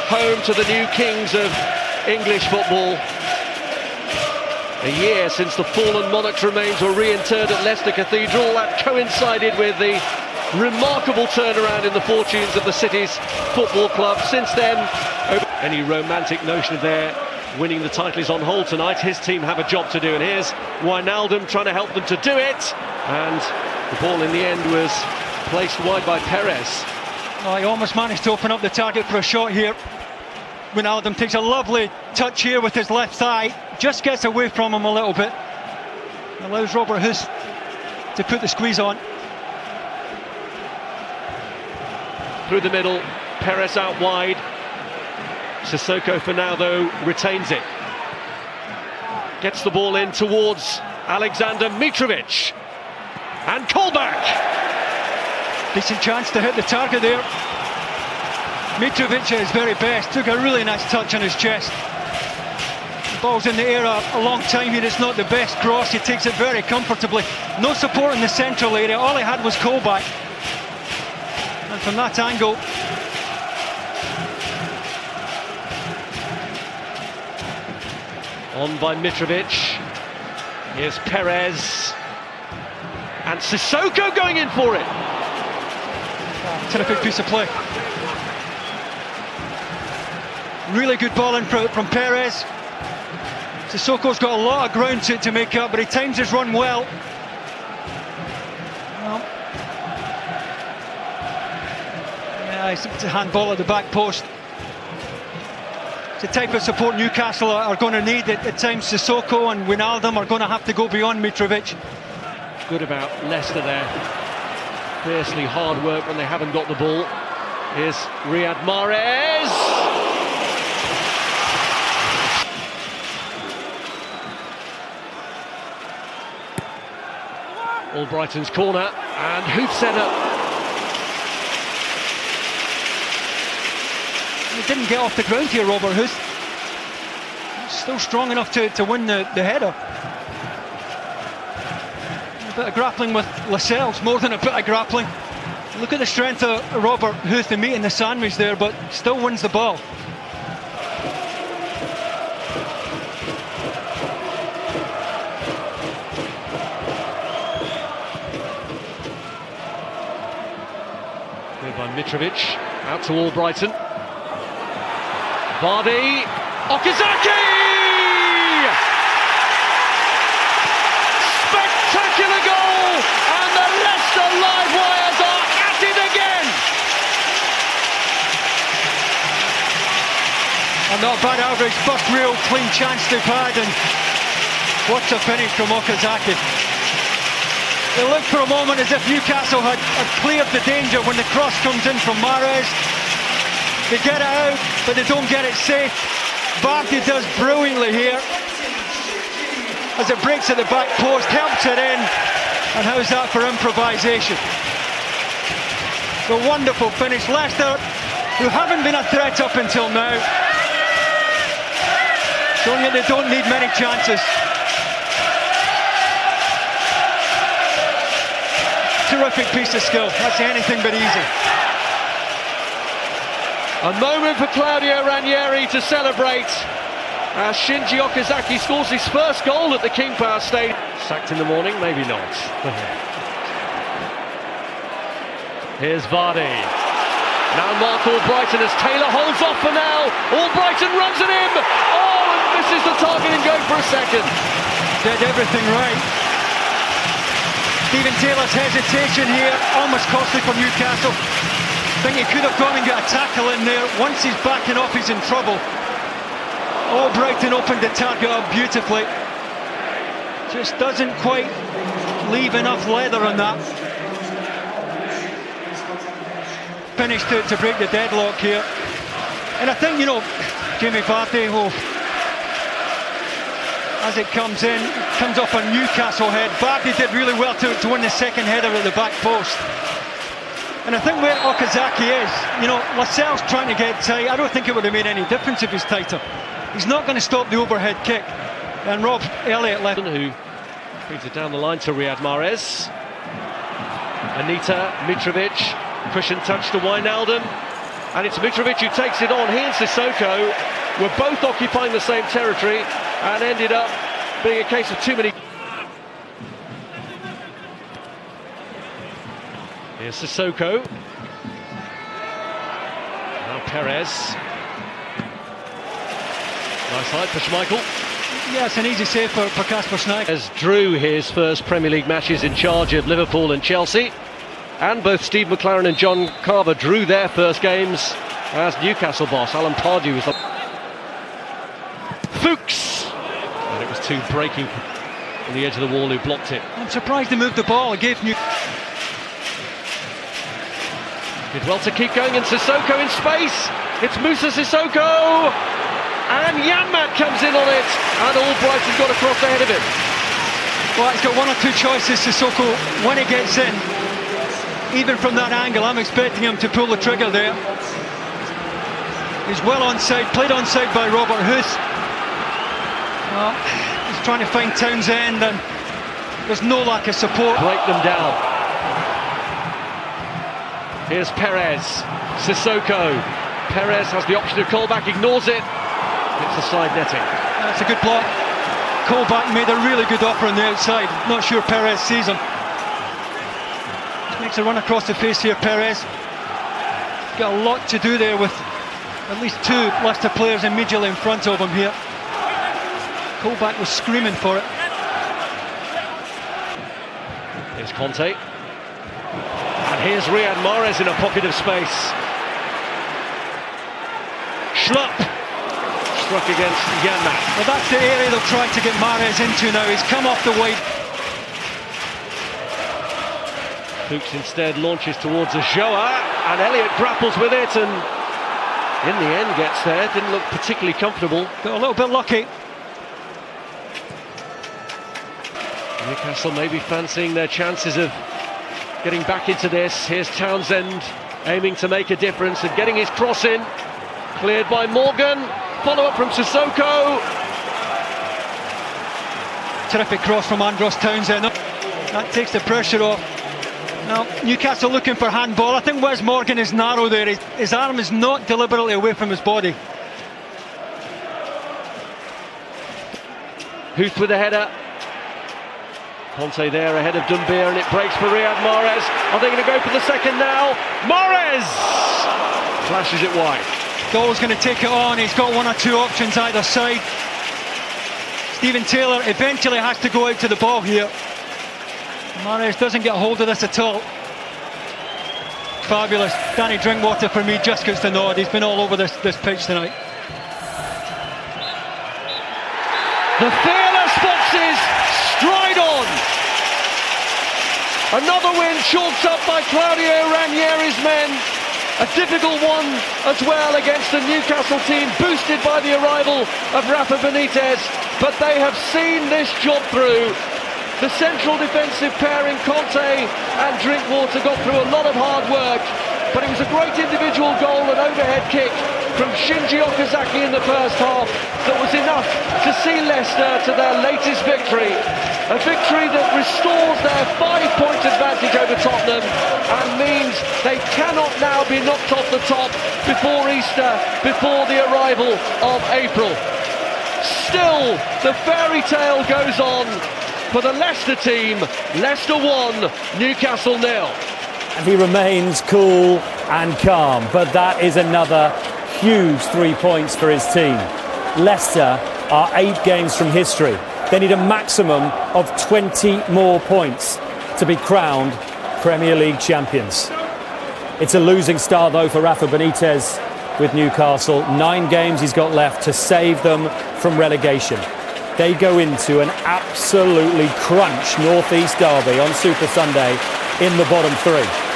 home to the new kings of English football. A year since the fallen monarch's remains were reinterred at Leicester Cathedral. That coincided with the remarkable turnaround in the fortunes of the city's football club. Since then, any romantic notion of their winning the title is on hold tonight. His team have a job to do, and here's Wijnaldum trying to help them to do it. And the ball in the end was placed wide by Perez. Oh, he almost managed to open up the target for a shot here. Wijnaldum takes a lovely touch here with his left thigh, just gets away from him a little bit, allows Robert Huth to put the squeeze on. Through the middle, Perez out wide. Sissoko for now though retains it. Gets the ball in towards Alexander Mitrovic. And Colback! Decent chance to hit the target there. Mitrovic at his very best, took a really nice touch on his chest. The ball's in the air a long time here, it's not the best cross, he takes it very comfortably. No support in the central area, all he had was Colback. And from that angle, on by Mitrovic. Here's Perez. And Sissoko going in for it. Terrific piece of play. Really good ball in from Perez. Sissoko's got a lot of ground to make up, but he times his run well. Yeah, it's a handball at the back post. It's the type of support Newcastle are going to need at times. Sissoko and Wijnaldum are going to have to go beyond Mitrovic. Good about Leicester there. Fiercely hard work when they haven't got the ball. Here's Riyad Mahrez. Albrighton's corner, and Hoofsetter. He didn't get off the ground here, Robert Huth. Still strong enough to win the header. A bit of grappling with Lascelles, more than a bit of grappling. Look at the strength of Robert Huth in meeting the sandwich there, but still wins the ball. Played by Mitrovic, out to Albrighton. Vardy, Okazaki! Spectacular goal! And the Leicester live wires are at it again! And not bad average, first real clean chance they've had, and what a finish from Okazaki. It looked for a moment as if Newcastle had cleared the danger when the cross comes in from Mahrez. They get it out, but they don't get it safe. Vardy does brilliantly here. As it breaks at the back post, helps it in. And how's that for improvisation? A wonderful finish. Leicester, who haven't been a threat up until now, showing that they don't need many chances. Terrific piece of skill. That's anything but easy. A moment for Claudio Ranieri to celebrate as Shinji Okazaki scores his first goal at the King Power Stadium. Sacked in the morning? Maybe not. Here's Vardy. Now Mark Albrighton as Taylor holds off for now. Albrighton runs at him. Oh, and misses the target and goes for a second. Did everything right. Stephen Taylor's hesitation here, almost costly for Newcastle. I think he could have gone and got a tackle in there. Once he's backing off, he's in trouble. Albrighton opened the target up beautifully. Just doesn't quite leave enough leather on that. Finish to break the deadlock here. And I think, you know, Jamie Vardy, as it comes in, comes off a Newcastle head. Vardy did really well to win the second header at the back post. And I think where Okazaki is, you know, Lascelles trying to get tight. I don't think it would have made any difference if he's tighter. He's not going to stop the overhead kick. And Rob Elliott left. Who feeds it down the line to Riyad Mahrez. Anita Mitrovic, cushion touch to Wijnaldum. And it's Mitrovic who takes it on. He and Sissoko were both occupying the same territory and ended up being a case of too many. Here's Sissoko. Now Perez. Nice height for Schmeichel. Yeah, it's an easy save for Kasper Schmeichel. As drew his first Premier League matches in charge of Liverpool and Chelsea. And both Steve McLaren and John Carver drew their first games as Newcastle boss. Alan Pardew was the... Fuchs! And it was two breaking on the edge of the wall who blocked it. I'm surprised they moved the ball. It gave Did well to keep going, and Sissoko in space. It's Moussa Sissoko! And Janmaat comes in on it, and Albright's got across ahead of him. Well, he's got one or two choices, Sissoko, when he gets in. Even from that angle, I'm expecting him to pull the trigger there. He's well onside, played onside by Robert Huth. Well, he's trying to find Townsend, and there's no lack of support. Break them down. Here's Perez, Sissoko. Perez has the option to call back, ignores it. It's the side netting. That's a good block. Colback made a really good offer on the outside. Not sure Perez sees him. Just makes a run across the face here, Perez. Got a lot to do there with at least two Leicester players immediately in front of him here. Colback was screaming for it. Here's Conte. And here's Riyad Mahrez in a pocket of space. Schlupp struck against Janmaat. Well, that's the area they'll try to get Mahrez into now. He's come off the wide. Fuchs instead launches towards Ajoa, and Elliott grapples with it and in the end gets there. Didn't look particularly comfortable. Got a little bit lucky. Newcastle maybe fancying their chances of getting back into this. Here's Townsend aiming to make a difference and getting his cross in. Cleared by Morgan. Follow-up from Sissoko. Terrific cross from Andros Townsend. That takes the pressure off. Now, Newcastle looking for handball. I think Wes Morgan is narrow there. His arm is not deliberately away from his body. Huth with a header. Conte there ahead of Doumbia, and it breaks for Riyad Mahrez. Are they going to go for the second now? Mahrez! Flashes it wide. Goal's going to take it on. He's got one or two options either side. Stephen Taylor eventually has to go out to the ball here. Mahrez doesn't get a hold of this at all. Fabulous. Danny Drinkwater for me just gets the nod. He's been all over this pitch tonight. The fearless Foxes stride on. Another win chalked up by Claudio Ranieri's men. A difficult one as well against the Newcastle team, boosted by the arrival of Rafa Benitez. But they have seen this job through. The central defensive pairing, Conte and Drinkwater, got through a lot of hard work. But it was a great individual goal, an overhead kick from Shinji Okazaki in the first half that was enough to see Leicester to their latest victory. A victory that restores their 5-point advantage over Tottenham and means they cannot now be knocked off the top before Easter, before the arrival of April. Still, the fairy tale goes on for the Leicester team. Leicester 1, Newcastle 0. And he remains cool and calm, but that is another huge 3 points for his team. Leicester are 8 games from history. They need a maximum of 20 more points to be crowned Premier League champions. It's a losing start though for Rafa Benitez with Newcastle. 9 games he's got left to save them from relegation. They go into an absolutely crunch North East derby on Super Sunday in the bottom 3.